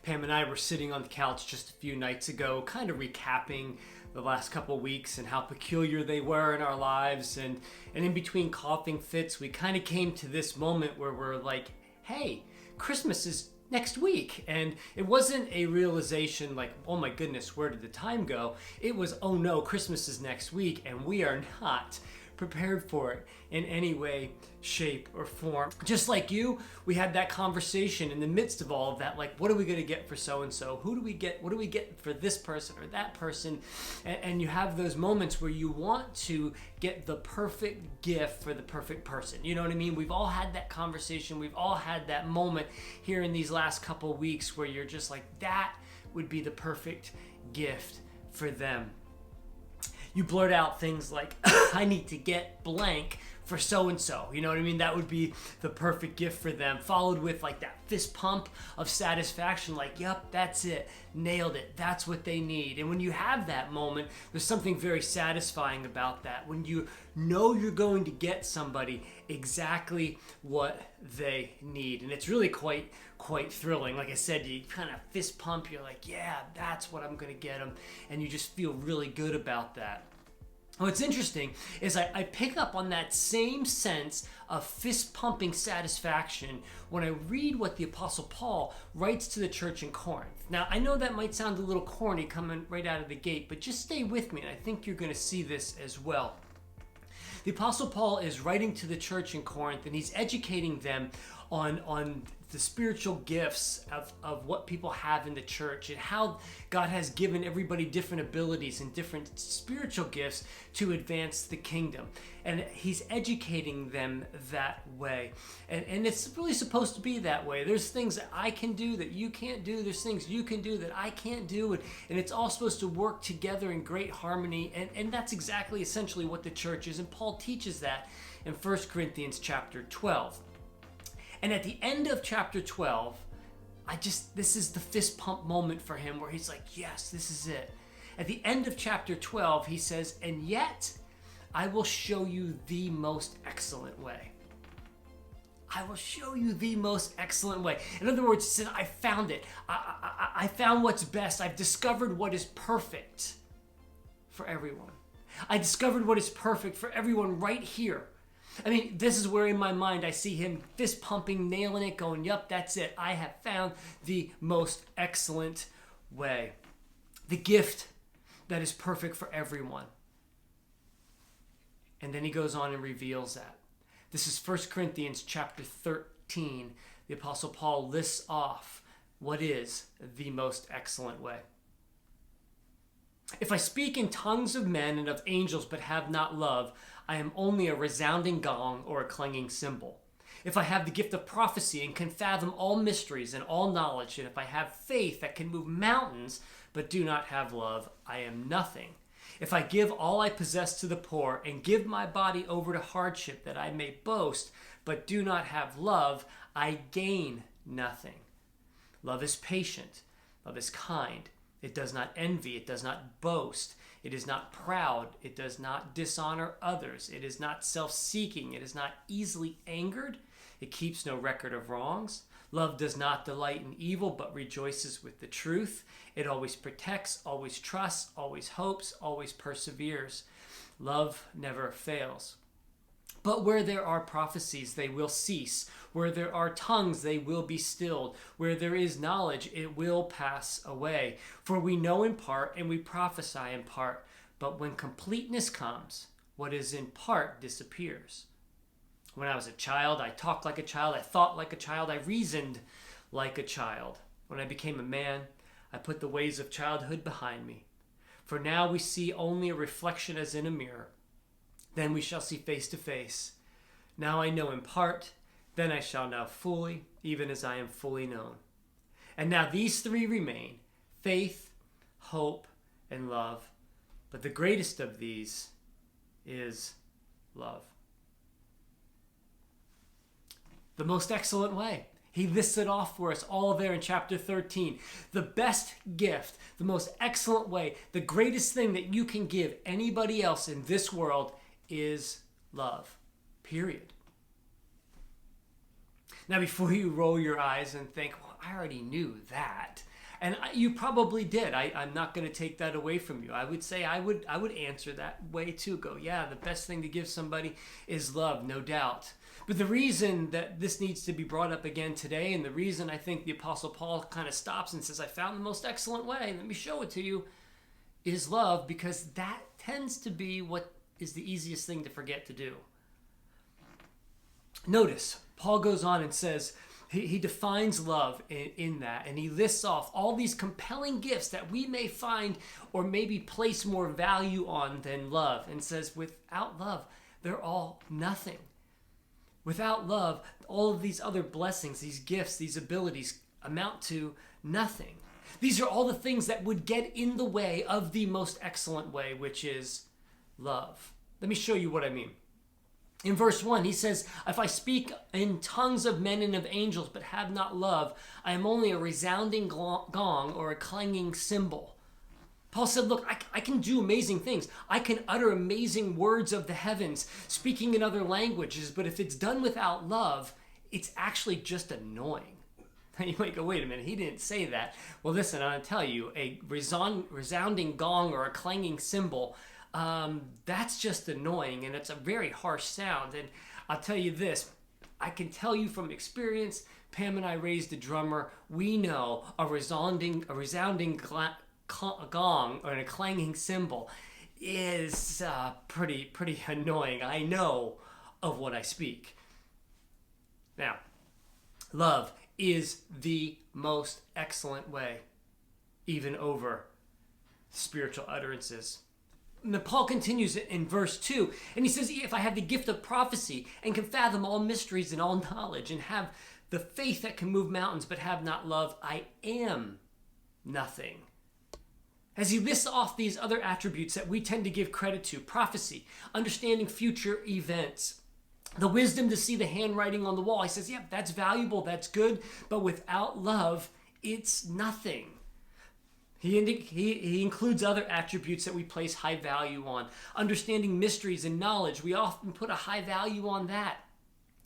Pam and I were sitting on the couch just a few nights ago, kind of recapping the last couple of weeks and how peculiar they were in our lives. And in between coughing fits, we kind of came to this moment where we're like, hey, Christmas is next week. And it wasn't a realization like, oh my goodness, where did the time go? It was, oh no, Christmas is next week and we are not prepared for it in any way, shape, or form. Just like you, we had that conversation in the midst of all of that, like, what are we going to get for so-and-so? Who do we get? What do we get for this person or that person? And you have those moments where you want to get the perfect gift for the perfect person. You know what I mean? We've all had that conversation. We've all had that moment here in these last couple of weeks where you're just like, that would be the perfect gift for them. You blurt out things like, I need to get blank for so-and-so. You know what I mean? That would be the perfect gift for them. Followed with like that fist pump of satisfaction. Like, yep, that's it. Nailed it. That's what they need. And when you have that moment, there's something very satisfying about that. When you know you're going to get somebody exactly what they need. And it's really quite thrilling. Like I said, you kind of fist pump. You're like, yeah, that's what I'm going to get them. And you just feel really good about that. What's interesting is I pick up on that same sense of fist-pumping satisfaction when I read what the Apostle Paul writes to the church in Corinth. Now, I know that might sound a little corny coming right out of the gate, but just stay with me, and I think you're going to see this as well. The Apostle Paul is writing to the church in Corinth, and he's educating them on the spiritual gifts of what people have in the church and how God has given everybody different abilities and different spiritual gifts to advance the kingdom. And he's educating them that way. And it's really supposed to be that way. There's things that I can do that you can't do. There's things you can do that I can't do. And it's all supposed to work together in great harmony. And that's exactly essentially what the church is. And Paul teaches that in 1 Corinthians chapter 12. And at the end of chapter 12, this is the fist pump moment for him where he's like, yes, this is it. At the end of chapter 12, he says, and yet I will show you the most excellent way. I will show you the most excellent way. In other words, he said, I found it. I found what's best. I've discovered what is perfect for everyone. I discovered what is perfect for everyone right here. I mean, this is where in my mind I see him fist pumping, nailing it, going, yup, that's it. I have found the most excellent way. The gift that is perfect for everyone. And then he goes on and reveals that. This is 1 Corinthians chapter 13. The Apostle Paul lists off what is the most excellent way. If I speak in tongues of men and of angels but have not love, I am only a resounding gong or a clanging cymbal. If I have the gift of prophecy and can fathom all mysteries and all knowledge, and if I have faith that can move mountains but do not have love, I am nothing. If I give all I possess to the poor and give my body over to hardship that I may boast but do not have love, I gain nothing. Love is patient. Love is kind. It does not envy. It does not boast. It is not proud. It does not dishonor others. It is not self-seeking. It is not easily angered. It keeps no record of wrongs. Love does not delight in evil, but rejoices with the truth. It always protects, always trusts, always hopes, always perseveres. Love never fails. But where there are prophecies, they will cease. Where there are tongues, they will be stilled. Where there is knowledge, it will pass away. For we know in part and we prophesy in part. But when completeness comes, what is in part disappears. When I was a child, I talked like a child. I thought like a child. I reasoned like a child. When I became a man, I put the ways of childhood behind me. For now we see only a reflection as in a mirror. Then we shall see face to face. Now I know in part, then I shall know fully, even as I am fully known. And now these three remain, faith, hope, and love. But the greatest of these is love. The most excellent way. He lists it off for us all there in chapter 13. The best gift, the most excellent way, the greatest thing that you can give anybody else in this world is love, period. Now, before you roll your eyes and think, well, I already knew that. You probably did. I'm not going to take that away from you. I would say I would answer that way too. Go, yeah, the best thing to give somebody is love, no doubt. But the reason that this needs to be brought up again today, and the reason I think the Apostle Paul kind of stops and says, I found the most excellent way, let me show it to you, is love, because that tends to be what is the easiest thing to forget to do. Notice, Paul goes on and says, he defines love in that, and he lists off all these compelling gifts that we may find or maybe place more value on than love, and says without love, they're all nothing. Without love, all of these other blessings, these gifts, these abilities amount to nothing. These are all the things that would get in the way of the most excellent way, which is love. Let me show you what I mean. In verse 1, he says, if I speak in tongues of men and of angels, but have not love, I am only a resounding gong or a clanging cymbal. Paul said, look, I can do amazing things. I can utter amazing words of the heavens, speaking in other languages, but if it's done without love, it's actually just annoying. You might go, wait a minute, he didn't say that. Well, listen, I'm going to tell you, a resounding gong or a clanging cymbal, that's just annoying, and it's a very harsh sound. And I'll tell you this, I can tell you from experience, Pam and I raised a drummer, we know a resounding gong or a clanging cymbal is pretty annoying. I know of what I speak. Now, love is the most excellent way, even over spiritual utterances. And Paul continues in verse 2, and he says, if I have the gift of prophecy and can fathom all mysteries and all knowledge and have the faith that can move mountains but have not love, I am nothing. As he lists off these other attributes that we tend to give credit to, prophecy, understanding future events, the wisdom to see the handwriting on the wall, he says, that's valuable, that's good, but without love, it's nothing. He includes other attributes that we place high value on. Understanding mysteries and knowledge, we often put a high value on that,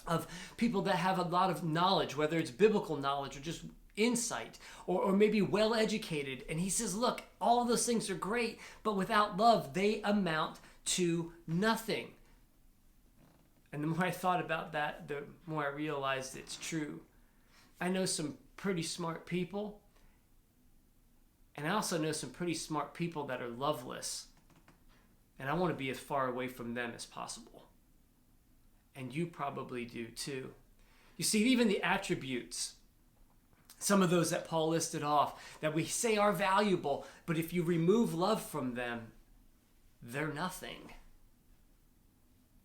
of people that have a lot of knowledge, whether it's biblical knowledge or just insight, or maybe well-educated. And he says, look, all of those things are great, but without love, they amount to nothing. And the more I thought about that, the more I realized it's true. I know some pretty smart people, and I also know some pretty smart people that are loveless. And I want to be as far away from them as possible. And you probably do too. You see, even the attributes, some of those that Paul listed off, that we say are valuable, but if you remove love from them, they're nothing.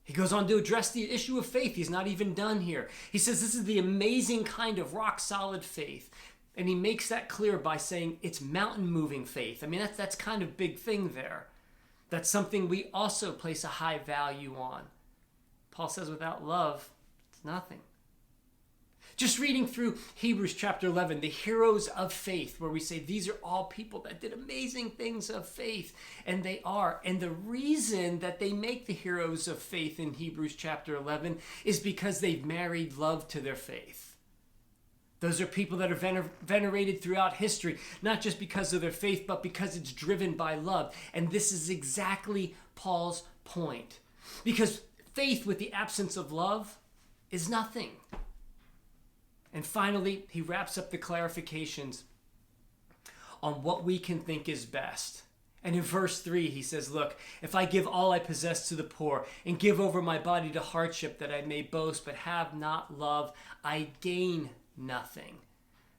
He goes on to address the issue of faith. He's not even done here. He says this is the amazing kind of rock-solid faith. And he makes that clear by saying it's mountain-moving faith. I mean, that's kind of big thing there. That's something we also place a high value on. Paul says without love, it's nothing. Just reading through Hebrews chapter 11, the heroes of faith, where we say these are all people that did amazing things of faith, and they are. And the reason that they make the heroes of faith in Hebrews chapter 11 is because they've married love to their faith. Those are people that are venerated throughout history, not just because of their faith, but because it's driven by love. And this is exactly Paul's point. Because faith with the absence of love is nothing. And finally, he wraps up the clarifications on what we can think is best. And in verse 3, he says, look, if I give all I possess to the poor and give over my body to hardship that I may boast, but have not love, I gain nothing.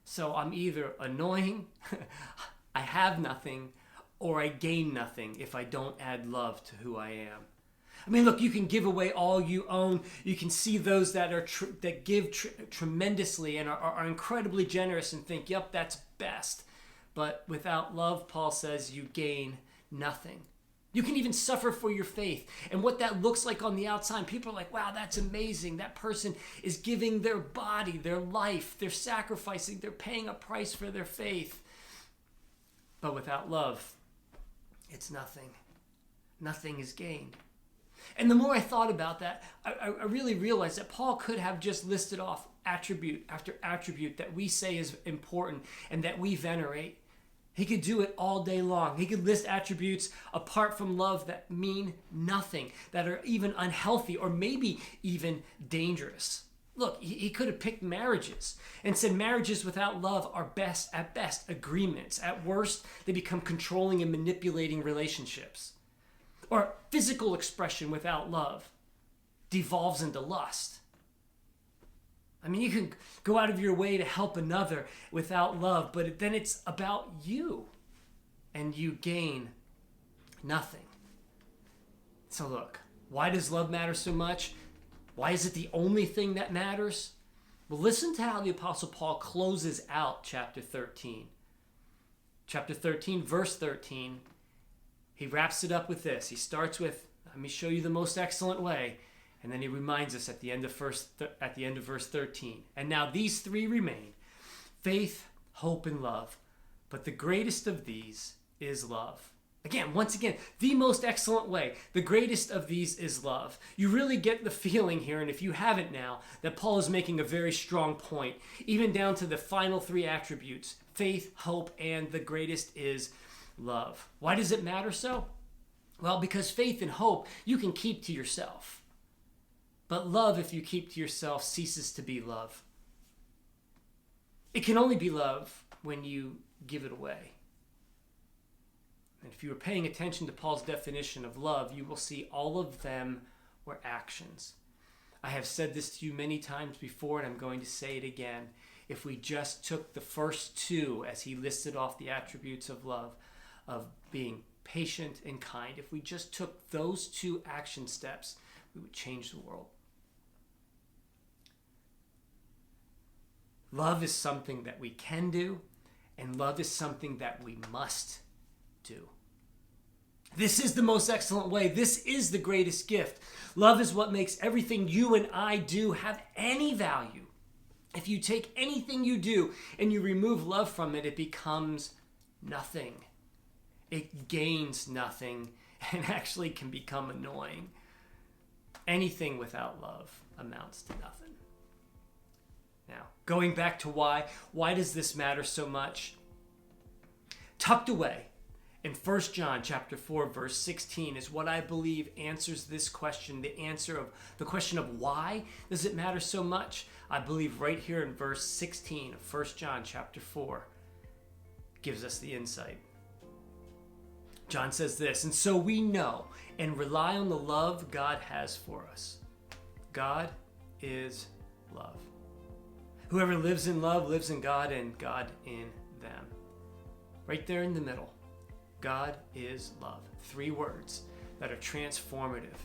So I'm either annoying, I have nothing, or I gain nothing if I don't add love to who I am. I mean, look, you can give away all you own. You can see those that are that give tremendously and are incredibly generous and think, yep, that's best. But without love, Paul says, you gain nothing. You can even suffer for your faith. And what that looks like on the outside, people are like, wow, that's amazing. That person is giving their body, their life, they're sacrificing, they're paying a price for their faith. But without love, it's nothing. Nothing is gained. And the more I thought about that, I really realized that Paul could have just listed off attribute after attribute that we say is important and that we venerate. He could do it all day long. He could list attributes apart from love that mean nothing, that are even unhealthy or maybe even dangerous. Look, he could have picked marriages and said marriages without love are at best agreements. At worst, they become controlling and manipulating relationships. Or physical expression without love devolves into lust. I mean, you can go out of your way to help another without love, but then it's about you, and you gain nothing. So look, why does love matter so much? Why is it the only thing that matters? Well, listen to how the Apostle Paul closes out chapter 13. Chapter 13, verse 13, he wraps it up with this. He starts with, let me show you the most excellent way. And then he reminds us at the end of verse 13. And now these three remain: faith, hope, and love. But the greatest of these is love. Again, once again, the most excellent way. The greatest of these is love. You really get the feeling here, and if you haven't now, that Paul is making a very strong point, even down to the final three attributes: faith, hope, and the greatest is love. Why does it matter so? Well, because faith and hope you can keep to yourself. But love, if you keep to yourself, ceases to be love. It can only be love when you give it away. And if you were paying attention to Paul's definition of love, you will see all of them were actions. I have said this to you many times before, and I'm going to say it again. If we just took the first two, as he listed off the attributes of love, of being patient and kind, if we just took those two action steps, we would change the world. Love is something that we can do, and love is something that we must do. This is the most excellent way. This is the greatest gift. Love is what makes everything you and I do have any value. If you take anything you do and you remove love from it, it becomes nothing. It gains nothing and actually can become annoying. Anything without love amounts to nothing. Now, going back to why does this matter so much? Tucked away in 1 John chapter 4, verse 16 is what I believe answers this question, the question of why does it matter so much? I believe right here in verse 16 of 1 John chapter 4 gives us the insight. John says this, and so we know and rely on the love God has for us. God is love. Whoever lives in love lives in God and God in them. Right there in the middle. God is love. 3 words that are transformative.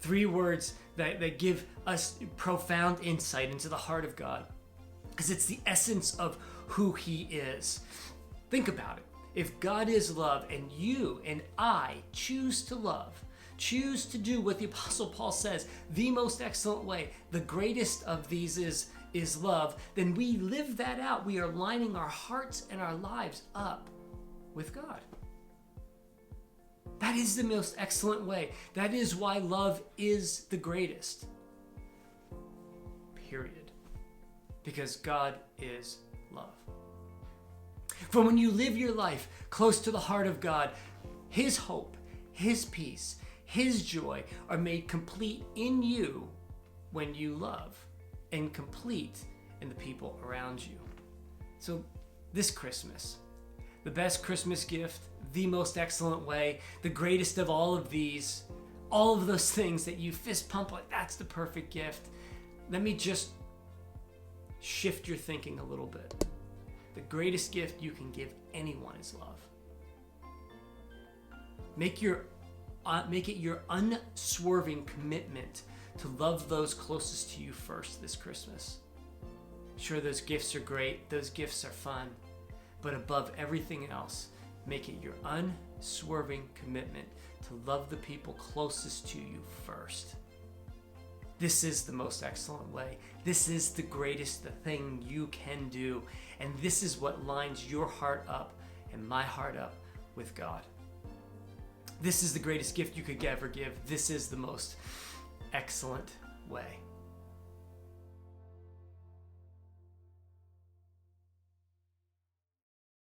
3 words that give us profound insight into the heart of God. Because it's the essence of who he is. Think about it. If God is love and you and I choose to love, choose to do what the Apostle Paul says, the most excellent way, the greatest of these is love, then we live that out. We are lining our hearts and our lives up with God. That is the most excellent way. That is why love is the greatest. Period. Because God is love. For when you live your life close to the heart of God, his hope, his peace, his joy are made complete in you when you love, and complete in the people around you. So this Christmas, the best Christmas gift, the most excellent way, the greatest of all of these, all of those things that you fist pump like that's the perfect gift. Let me just shift your thinking a little bit. The greatest gift you can give anyone is love. Make it your unswerving commitment to love those closest to you first this Christmas. Sure, those gifts are great, those gifts are fun, but above everything else, make it your unswerving commitment to love the people closest to you first. This is the most excellent way. This is the greatest thing you can do, and this is what lines your heart up and my heart up with God. This is the greatest gift you could ever give. This is the most excellent way.